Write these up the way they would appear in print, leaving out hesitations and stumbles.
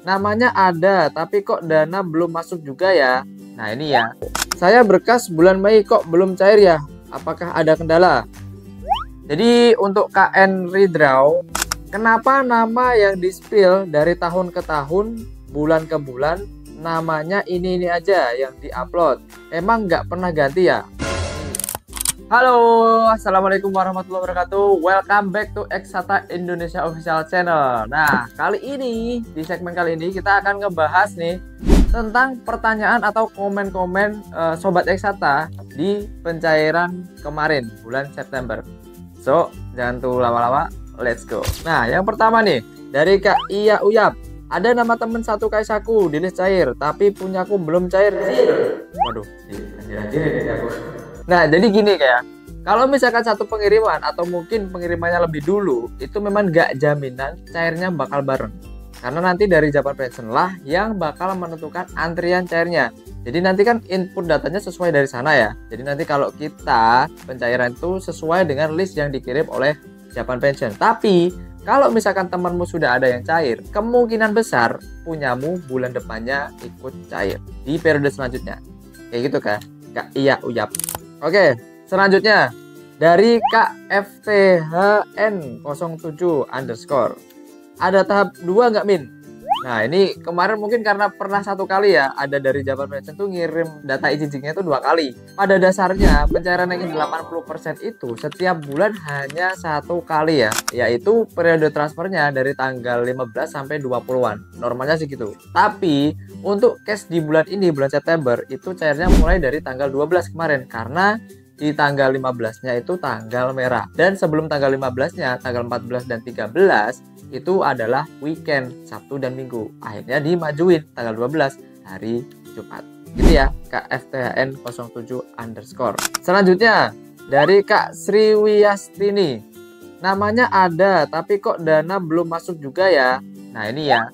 Namanya ada, tapi kok dana belum masuk juga ya? Nah ini ya, saya berkas bulan Mei kok belum cair ya? Apakah ada kendala? Jadi untuk KN Redraw, kenapa nama yang di-spill dari tahun ke tahun, bulan ke bulan, namanya ini aja yang diupload? Emang nggak pernah ganti ya? Halo, assalamualaikum warahmatullahi wabarakatuh. Welcome back to Exata Indonesia Official Channel. Nah, kali ini di segmen kali ini kita akan ngebahas nih tentang pertanyaan atau komen-komen Sobat Exata di pencairan kemarin bulan September. So, jangan tunggu lama-lama, let's go. Nah, yang pertama nih dari Kak Iya Uyap. Ada nama temen satu Kaisaku di list cair, tapi punyaku belum cair. Waduh, anjir aku. Nah, jadi gini kayak kalau misalkan satu pengiriman atau mungkin pengirimannya lebih dulu, itu memang nggak jaminan cairnya bakal bareng. Karena nanti dari Japan Pension lah yang bakal menentukan antrian cairnya. Jadi nanti kan input datanya sesuai dari sana ya. Jadi nanti kalau kita pencairan itu sesuai dengan list yang dikirim oleh Japan Pension. Tapi kalau misalkan temanmu sudah ada yang cair, kemungkinan besar punyamu bulan depannya ikut cair di periode selanjutnya. Kayak gitu kan? Kak Iya Uyap. Oke, selanjutnya dari Kak FTHN07 underscore. Ada tahap 2 nggak Min? Nah ini kemarin mungkin karena pernah satu kali ya, ada dari Japan Pension tuh ngirim data izin-izinnya itu 2 kali. Pada dasarnya pencairan yang 80% itu setiap bulan hanya 1 kali ya, yaitu periode transfernya dari tanggal 15 sampai 20-an. Normalnya sih gitu. Tapi untuk cash di bulan ini, bulan September, itu cairnya mulai dari tanggal 12 kemarin karena di tanggal 15-nya itu tanggal merah. Dan sebelum tanggal 15-nya, tanggal 14 dan 13 itu adalah weekend, Sabtu dan Minggu. Akhirnya dimajuin tanggal 12 hari Jumat. Gitu ya, Kak FTHN07 underscore. Selanjutnya dari Kak Sriwiyastini. Namanya ada, tapi kok dana belum masuk juga ya? Nah ini ya,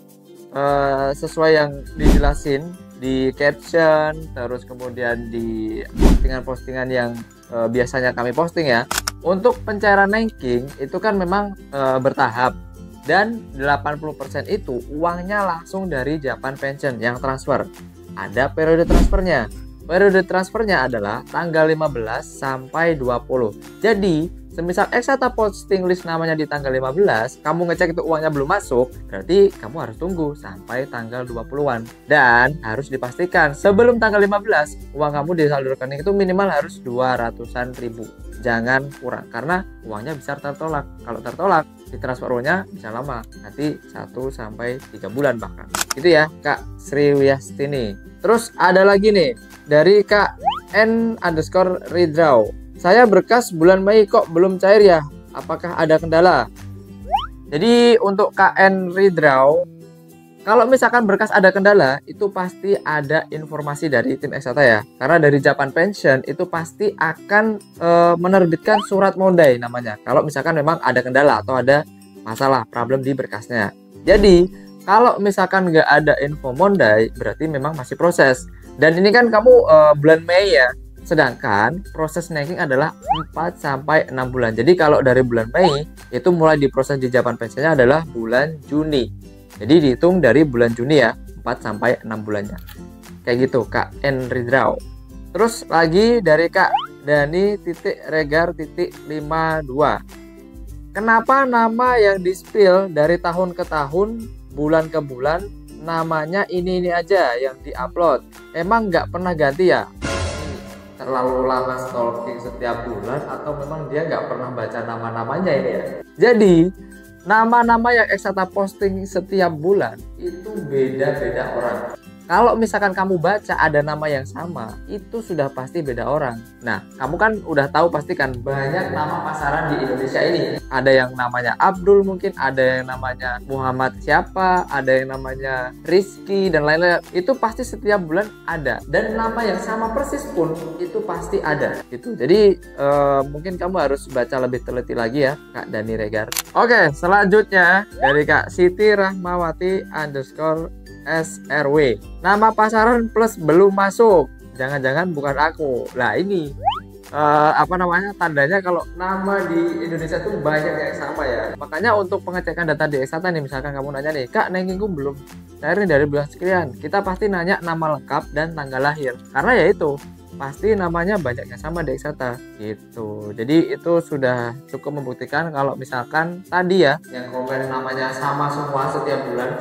sesuai yang dijelasin di caption, terus kemudian di postingan-postingan yang biasanya kami posting ya. Untuk pencairan ranking itu kan memang bertahap. Dan 80% itu uangnya langsung dari Japan Pension yang transfer. Ada periode transfernya. Periode transfernya adalah tanggal 15 sampai 20. Jadi, semisal Exata posting list namanya di tanggal 15, kamu ngecek itu uangnya belum masuk, berarti kamu harus tunggu sampai tanggal 20-an. Dan harus dipastikan sebelum tanggal 15, uang kamu di saldo rekening itu minimal harus 200-an ribu. Jangan kurang, karena uangnya bisa tertolak. Kalau tertolak, ditransfer uangnya bisa lama, nanti 1 sampai 3 bulan bahkan. Gitu ya, Kak Sriwiyastini. Terus ada lagi nih, dari Kak N_Redraw. Saya berkas bulan Mei kok belum cair ya? Apakah ada kendala? Jadi untuk KN Redraw, kalau misalkan berkas ada kendala, itu pasti ada informasi dari tim Exata ya. Karena dari Japan Pension itu pasti akan menerbitkan surat mondai namanya. Kalau misalkan memang ada kendala atau ada masalah, problem di berkasnya. Jadi kalau misalkan nggak ada info mondai, berarti memang masih proses. Dan ini kan kamu bulan Mei ya. Sedangkan proses ranking adalah 4-6 bulan. Jadi kalau dari bulan Mei itu mulai diproses di Japan Pensionnya adalah bulan Juni. Jadi dihitung dari bulan Juni ya, 4-6 bulannya. Kayak gitu, Kak N Redraw. Terus lagi dari Kak Dani.Regar.52. Kenapa nama yang di-spill dari tahun ke tahun, bulan ke bulan, namanya ini aja yang diupload? Emang nggak pernah ganti ya? Terlalu lama stalking setiap bulan atau memang dia nggak pernah baca nama-namanya ini ya? Jadi nama-nama yang Exata posting setiap bulan itu beda-beda orang. Kalau misalkan kamu baca ada nama yang sama, itu sudah pasti beda orang. Nah, kamu kan udah tahu pasti kan banyak nama pasaran di Indonesia ini. Ada yang namanya Abdul mungkin, ada yang namanya Muhammad siapa, ada yang namanya Rizky, dan lain-lain. Itu pasti setiap bulan ada. Dan nama yang sama persis pun itu pasti ada. Gitu. Jadi mungkin kamu harus baca lebih teliti lagi ya, Kak Dani Regar. Oke, selanjutnya dari Kak Siti Rahmawati_SRW. Nama pasaran plus belum masuk. Jangan-jangan bukan aku. Nah ini apa namanya, tandanya kalau nama di Indonesia tuh banyak yang sama ya. Makanya untuk pengecekan data di Eksata nih, misalkan kamu nanya nih, Kak, rankingku belum cair nih dari bulan sekian, kita pasti nanya nama lengkap dan tanggal lahir, karena ya itu pasti namanya banyak yang sama di Eksata gitu. Jadi itu sudah cukup membuktikan kalau misalkan tadi ya yang komen namanya sama semua setiap bulan,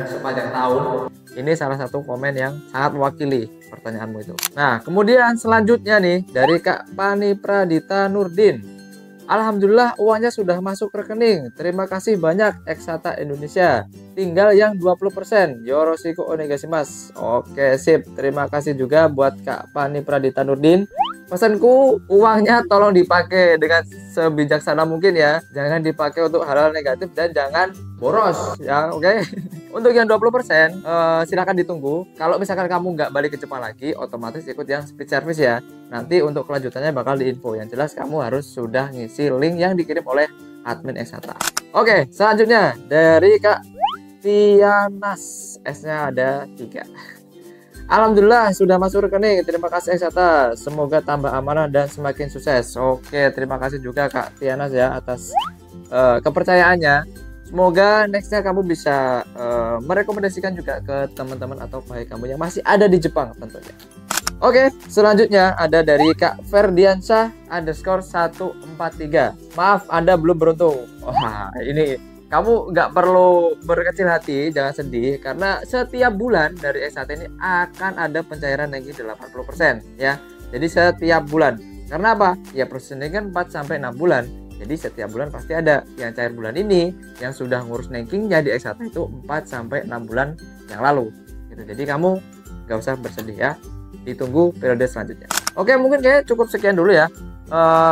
sepanjang tahun, ini salah satu komen yang sangat mewakili pertanyaanmu itu. Nah, kemudian selanjutnya nih dari Kak Pani Pradita Nurdin. Alhamdulillah uangnya sudah masuk rekening. Terima kasih banyak Eksata Indonesia. Tinggal yang 20%. Yoroshiku onegaishimasu. Oke, sip. Terima kasih juga buat Kak Pani Pradita Nurdin. Pesanku, uangnya tolong dipakai dengan sebijaksana mungkin ya. Jangan dipakai untuk hal-hal negatif dan jangan boros ya, oke. Untuk yang 20%, silahkan ditunggu. Kalau misalkan kamu nggak balik ke Jepang lagi, otomatis ikut yang speed service ya. Nanti untuk kelanjutannya bakal diinfo. Yang jelas kamu harus sudah ngisi link yang dikirim oleh admin Eksata. Oke, selanjutnya dari Kak Tianas. S-nya ada 3. Alhamdulillah sudah masuk rekening. Terima kasih Eksata. Semoga tambah amanah dan semakin sukses. Oke, terima kasih juga Kak Tianas ya atas kepercayaannya. Semoga nextnya kamu bisa merekomendasikan juga ke teman-teman atau baik kamu yang masih ada di Jepang tentunya. Oke, selanjutnya ada dari Kak Ferdiansyah _143. Maaf, Anda belum beruntung. Wah, ini kamu nggak perlu berkecil hati, jangan sedih, karena setiap bulan dari Eksata ini akan ada pencairan ranking 80% ya. Jadi setiap bulan. Karena apa? Ya proses ini kan 4-6 bulan. Jadi setiap bulan pasti ada yang cair bulan ini, yang sudah ngurus rankingnya di Eksata itu 4-6 bulan yang lalu. Gitu. Jadi kamu nggak usah bersedih ya. Ditunggu periode selanjutnya. Oke, mungkin kayak cukup sekian dulu ya.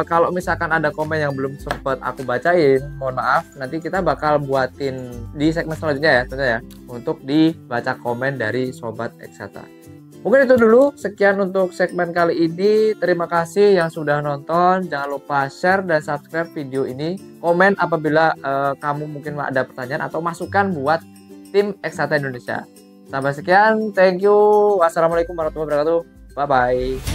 Kalau misalkan ada komen yang belum sempat aku bacain, mohon maaf. Nanti kita bakal buatin di segmen selanjutnya ya, tentunya ya, untuk dibaca komen dari Sobat Eksata. Mungkin itu dulu, sekian untuk segmen kali ini. Terima kasih yang sudah nonton. Jangan lupa share dan subscribe video ini. Komen apabila kamu mungkin ada pertanyaan atau masukan buat tim Eksata Indonesia. Sampai sekian, thank you. Wassalamualaikum warahmatullahi wabarakatuh. Bye-bye.